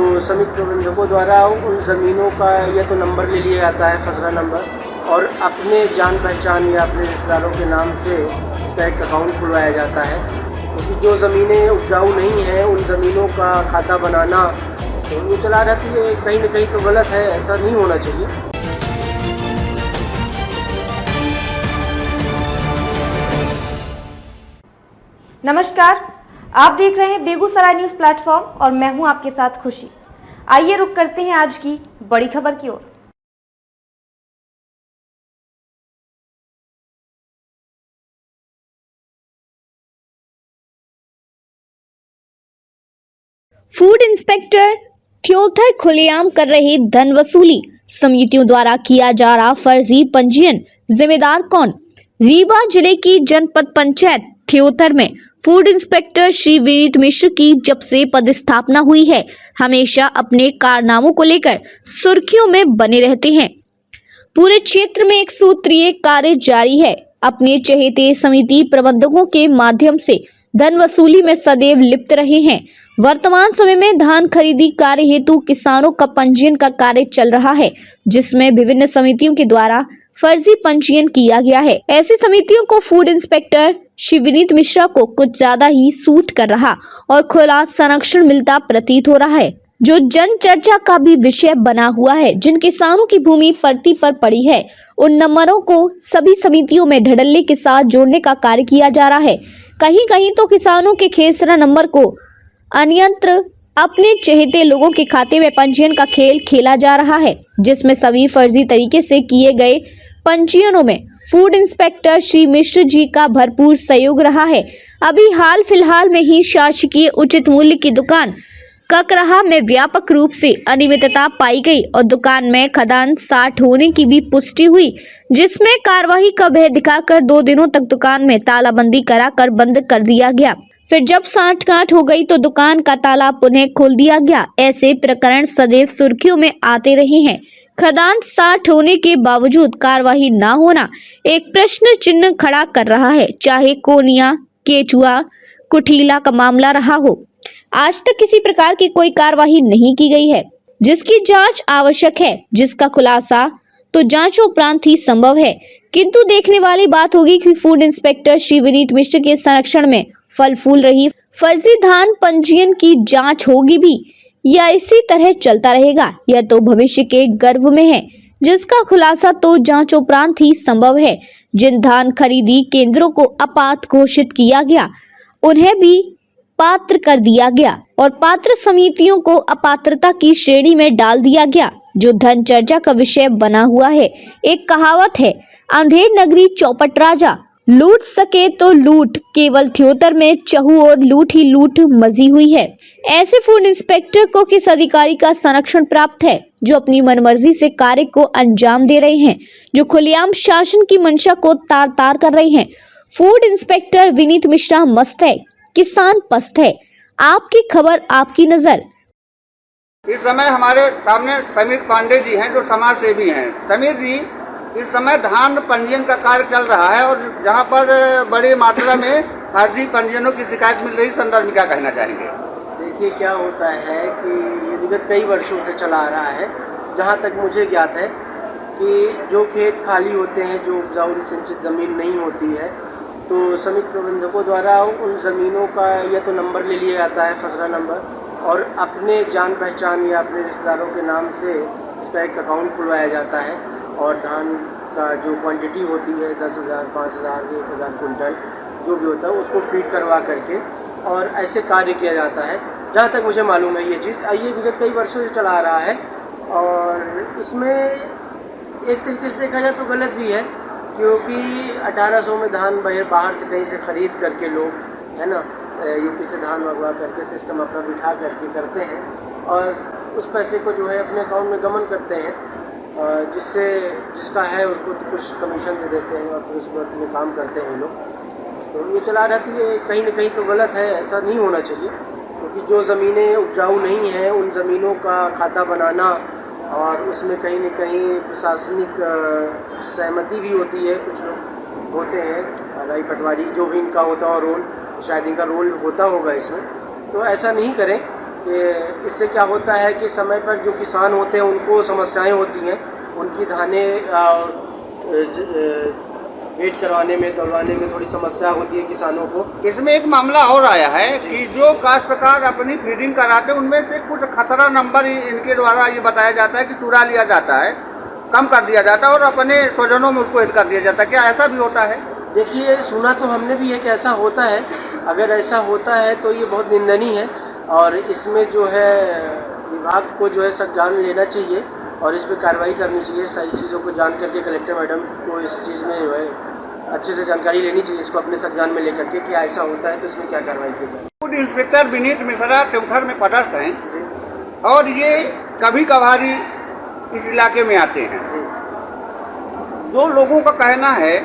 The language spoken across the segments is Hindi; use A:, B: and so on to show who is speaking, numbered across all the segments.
A: तो समिति प्रबंधकों द्वारा उन ज़मीनों का या तो नंबर ले लिया जाता है, खसरा नंबर, और अपने जान पहचान या अपने रिश्तेदारों के नाम से इसका एक अकाउंट खुलवाया जाता है। क्योंकि जो ज़मीनें उपजाऊ नहीं हैं उन ज़मीनों का खाता बनाना तो ये चला रहती है, कहीं न कहीं तो गलत है, ऐसा नहीं होना चाहिए।
B: नमस्कार, आप देख रहे हैं बेगूसराय न्यूज़ प्लेटफॉर्म और मैं हूं आपके साथ खुशी। आइए रुक करते हैं आज की बड़ी खबर की ओर।
C: फूड इंस्पेक्टर थ्योथर खुलेआम कर रहे धन वसूली, समितियों द्वारा किया जा रहा फर्जी पंजीयन, जिम्मेदार कौन? रीवा जिले की जनपद पंचायत थ्योथर में फूड इंस्पेक्टर श्री विनीत मिश्र की जब से पदस्थापना हुई है, हमेशा अपने कारनामों को लेकर सुर्खियों में बने रहते हैं। पूरे क्षेत्र में एक सूत्रीय कार्य जारी है। अपने चहेते समिति प्रबंधकों के माध्यम से धन वसूली में सदैव लिप्त रहे हैं। वर्तमान समय में धान खरीदी कार्य हेतु किसानों का पंजीयन का कार्य चल रहा है, जिसमें विभिन्न समितियों के द्वारा फर्जी पंजीयन किया गया है। ऐसी समितियों को फूड इंस्पेक्टर श्री विनीत मिश्रा को कुछ ज्यादा ही सूट कर रहा और खुला संरक्षण मिलता प्रतीत हो रहा है, जो जन चर्चा का भी विषय बना हुआ है। जिन किसानों की भूमि परती पर पड़ी है, उन नंबरों को सभी समितियों में ढड़ल्ले के साथ जोड़ने का कार्य किया जा रहा है। कहीं कहीं तो किसानों के खेसरा नंबर को अन्यत्र अपने चहेते लोगों के खाते में पंजीयन का खेल खेला जा रहा है, जिसमें सभी फर्जी तरीके से किए गए पंजीयनों में फूड इंस्पेक्टर श्री मिश्र जी का भरपूर सहयोग रहा है। अभी हाल फिलहाल में ही शासकीय उचित मूल्य की दुकान ककराहा में व्यापक रूप से अनियमितता पाई गई और दुकान में खदान 60 होने की भी पुष्टि हुई, जिसमें कार्रवाई का भय दिखाकर 2 दिनों तक दुकान में तालाबंदी कराकर बंद कर दिया गया। फिर जब सांठ-गांठ हो गई तो दुकान का ताला पुनः खोल दिया गया। ऐसे प्रकरण सदैव सुर्खियों में आते रहे हैं। खदान 60 होने के बावजूद कार्रवाई न होना एक प्रश्न चिन्ह खड़ा कर रहा है, चाहे कोनिया, केचुआ, कुठीला का मामला रहा हो। आज तक किसी प्रकार की कोई कार्रवाई नहीं की गई है, जिसकी जांच आवश्यक है, जिसका खुलासा तो जांच उपरांत ही संभव है। किंतु देखने वाली बात होगी कि फूड इंस्पेक्टर श्री विनीत मिश्र के संरक्षण में फल फूल रही फर्जी धान पंजीयन की जांच होगी भी या इसी तरह चलता रहेगा, यह तो भविष्य के गर्भ में है, जिसका खुलासा तो जांच उपरांत ही संभव है। जिन धान खरीदी केंद्रों को अपात्र घोषित किया गया, उन्हें भी पात्र कर दिया गया और पात्र समितियों को अपात्रता की श्रेणी में डाल दिया गया, जो धन चर्चा का विषय बना हुआ है। एक कहावत है, अंधेर नगरी चौपट राजा, लूट सके तो लूट, केवल थ्योथर में चहु और लूट ही लूट मजी हुई है। ऐसे फूड इंस्पेक्टर को किस अधिकारी का संरक्षण प्राप्त है, जो अपनी मनमर्जी से कार्य को अंजाम दे रहे हैं, जो खुलेआम शासन की मंशा को तार तार कर रहे हैं। फूड इंस्पेक्टर विनीत मिश्रा मस्त है, किसान पस्त है। आपकी खबर, आपकी नजर।
D: इस समय हमारे सामने समीर पांडे जी हैं, जो समाज सेवी हैं। समीर जी, इस समय धान पंजीयन का कार्य चल रहा है और जहां पर बड़ी मात्रा में फर्जी पंजीयनों की शिकायत मिल रही, संदर्भ में क्या कहना चाहेंगे?
A: देखिए, क्या होता है कि ये विगत कई वर्षों से चला आ रहा है। जहाँ तक मुझे ज्ञात है कि जो खेत खाली होते हैं, जो उपजाऊ सिंचित ज़मीन नहीं होती है, तो समिति प्रबंधकों द्वारा उन ज़मीनों का या तो नंबर ले लिया जाता है, खसरा नंबर, और अपने जान पहचान या अपने रिश्तेदारों के नाम से इसका एक अकाउंट खुलवाया जाता है और धान का जो क्वांटिटी होती है 10,000, 5,000, 1,000 कुंटल जो भी होता है उसको फीड करवा करके और ऐसे कार्य किया जाता है। जहाँ तक मुझे मालूम है ये चीज़, ये विगत कई वर्षों से चला आ रहा है और इसमें एक तरीके से देखा जाए तो गलत भी है, क्योंकि 1800 में धान बाहर से कहीं से ख़रीद करके लोग, है ना, यूपी से धान मंगवा करके सिस्टम अपना बिठा करके करते हैं और उस पैसे को जो है अपने अकाउंट में गमन करते हैं, जिससे जिसका है उसको तो कुछ कमीशन दे देते हैं और फिर उसमें अपने काम करते हैं लोग। तो ये चला रहती है, कहीं ना कहीं तो गलत है, ऐसा नहीं होना चाहिए। क्योंकि जो ज़मीनें उपजाऊ नहीं हैं उन ज़मीनों का खाता बनाना और उसमें कहीं न कहीं प्रशासनिक सहमति भी होती है। कुछ लोग होते हैं राई पटवारी, जो भी इनका होता हो रोल, शायद इनका रोल होता होगा इसमें, तो ऐसा नहीं करें। कि इससे क्या होता है कि समय पर जो किसान होते हैं उनको समस्याएं होती हैं, उनकी धानें वेट करवाने में दौड़वाने में थोड़ी समस्या होती है किसानों को।
D: इसमें एक मामला और आया है कि जो काश्तकार अपनी फीडिंग कराते हैं उनमें से कुछ खतरा नंबर इनके द्वारा ये बताया जाता है कि चुरा लिया जाता है, कम कर दिया जाता है और अपने स्वजनों में उसको हित कर दिया जाता है। क्या ऐसा भी होता है?
A: देखिए, सुना तो हमने भी है कि ऐसा होता है। अगर ऐसा होता है तो ये बहुत निंदनीय है और इसमें जो है विभाग को जो है सख्त जान लेना चाहिए और इस पर कार्रवाई करनी चाहिए। सही चीज़ों को जान करके कलेक्टर मैडम को इस चीज़ में जो है अच्छे से जानकारी लेनी चाहिए, इसको अपने सख्त जान में लेकर के कि ऐसा होता है तो इसमें क्या कार्रवाई की जाए।
D: फूड इंस्पेक्टर विनीत मिश्रा त्योंखर में पदस्थ हैं और ये कभी कभारी इस इलाके में आते हैं। जो लोगों का कहना है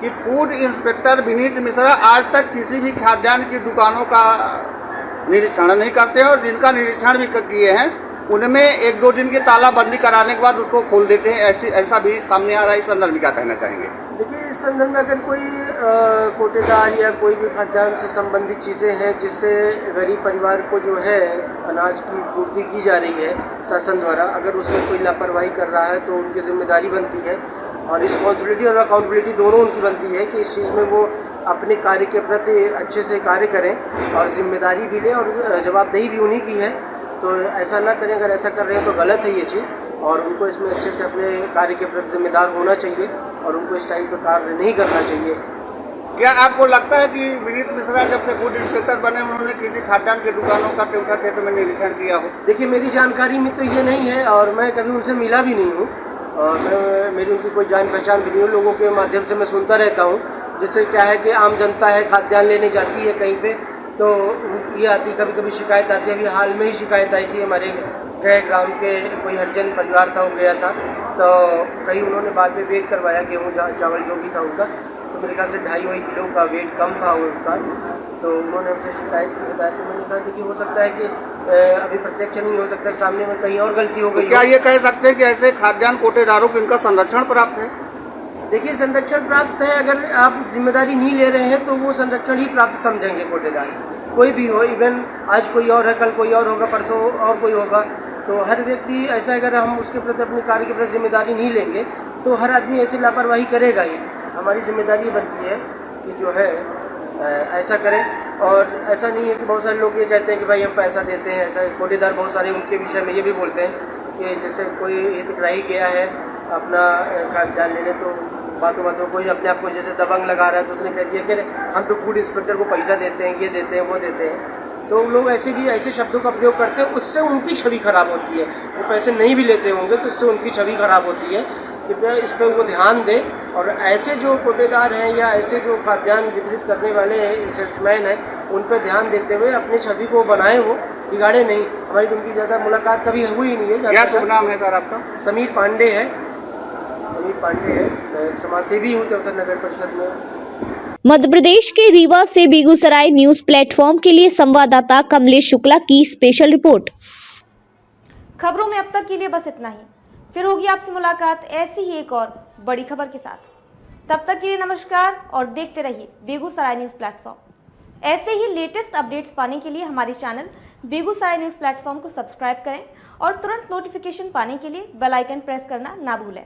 D: कि फूड इंस्पेक्टर विनीत मिश्रा आज तक किसी भी खाद्यान्न की दुकानों का निरीक्षण नहीं करते हैं और जिनका निरीक्षण भी किए हैं उनमें 1-2 दिन की तालाबंदी कराने के बाद उसको खोल देते हैं। ऐसा भी सामने आ रहा है। इस संदर्भ में क्या कहना चाहेंगे?
A: देखिए, इस संदर्भ में अगर कोई कोटेदार या कोई भी खाद्यान्न से संबंधित चीज़ें हैं जिससे गरीब परिवार को जो है अनाज की पूर्ति की जा रही है शासन द्वारा, अगर उसमें कोई लापरवाही कर रहा है तो उनकी जिम्मेदारी बनती है और रिस्पॉन्सिबिलिटी और अकाउंटेबिलिटी दोनों उनकी बनती है कि इस चीज़ में वो अपने कार्य के प्रति अच्छे से कार्य करें और जिम्मेदारी भी लें और जवाबदेही भी उन्हीं की है। तो ऐसा ना करें। अगर ऐसा कर रहे हैं तो गलत है ये चीज़ और उनको इसमें अच्छे से अपने कार्य के प्रति जिम्मेदार होना चाहिए और उनको इस टाइप का कार्य नहीं करना चाहिए।
D: क्या आपको लगता है कि विनीत मिश्रा जब से फूड इंस्पेक्टर बने उन्होंने किसी खाद्यान्न की दुकानों का त्योहार क्षेत्र में निरीक्षण किया हो?
A: देखिए, मेरी जानकारी में तो ये नहीं है और मैं कभी उनसे मिला भी नहीं हूँ और मेरी उनकी कोई जान पहचान भी नहीं है। लोगों के माध्यम से मैं सुनता रहता हूँ। जिससे क्या है कि आम जनता है खाद्यान्न लेने जाती है कहीं पे तो ये आती, कभी कभी शिकायत आती है। अभी हाल में ही शिकायत आई थी, हमारे गए ग्राम के कोई हरिजन परिवार था, वो गया था तो कहीं उन्होंने बाद में वेट करवाया गेहूँ चावल जो भी था उनका, तो मेरे ख्याल से 2.5 किलो का वेट कम था उनका। तो उन्होंने हमसे शिकायत की, बताया। तो मैंने कहा कि हो सकता है कि अभी प्रत्यक्ष नहीं हो सकता, सामने में कहीं और गलती हो गई।
D: क्या ये कह सकते हैं कि ऐसे खाद्यान्न कोटेदारों को इनका संरक्षण प्राप्त है?
A: देखिए, संरक्षण प्राप्त है। अगर आप जिम्मेदारी नहीं ले रहे हैं तो वो संरक्षण ही प्राप्त समझेंगे कोटेदार, कोई भी हो। इवन आज कोई और है, कल कोई और होगा, परसों और कोई होगा। तो हर व्यक्ति ऐसा, अगर हम उसके प्रति अपने कार्य के प्रति जिम्मेदारी नहीं लेंगे तो हर आदमी ऐसी लापरवाही करेगा ही। हमारी जिम्मेदारी बनती है कि जो है ऐसा करें। और ऐसा नहीं है कि बहुत सारे लोग ये कहते हैं कि भाई हम पैसा देते हैं, ऐसा कोटेदार बहुत सारे उनके विषय में ये भी बोलते हैं कि जैसे कोई हितग्राही गया है अपना खाद्यान्न लेने तो बातों कोई अपने आप को जैसे दबंग लगा रहा है तो उसने कह दिया कि हम तो फूड इंस्पेक्टर को पैसा देते हैं, ये देते हैं, वो देते हैं। तो लोग ऐसे भी ऐसे शब्दों का प्रयोग करते हैं, उससे उनकी छवि खराब होती है। वो पैसे नहीं भी लेते होंगे तो उससे उनकी छवि खराब होती है। कृपया इस पर वो ध्यान दें और ऐसे जो कोटेदार हैं या ऐसे जो खाद्यान्न वितरित करने वाले सेल्समैन हैं उन पर ध्यान देते हुए अपनी छवि को बनाएं, वो बिगाड़े नहीं। हमारी उनकी ज़्यादा मुलाकात कभी हुई ही नहीं है।
D: क्या शुभ नाम है सर आपका?
A: समीर पांडे है। समीर पांडे है, मैं समाज सेवी हूँ उत्तर नगर परिषद में।
C: मध्य प्रदेश के रीवा से बेगूसराय न्यूज प्लेटफॉर्म के लिए संवाददाता कमलेश शुक्ला की स्पेशल रिपोर्ट।
B: खबरों में अब तक के लिए बस इतना ही। फिर होगी आपसे मुलाकात ऐसी ही एक और बड़ी खबर के साथ। तब तक के लिए नमस्कार और देखते रहिए बेगूसराय न्यूज प्लेटफॉर्म। ऐसे ही लेटेस्ट अपडेट्स पाने के लिए हमारे चैनल बेगूसराय न्यूज प्लेटफॉर्म को सब्सक्राइब करें और तुरंत नोटिफिकेशन पाने के लिए बेल आइकन प्रेस करना ना भूलें।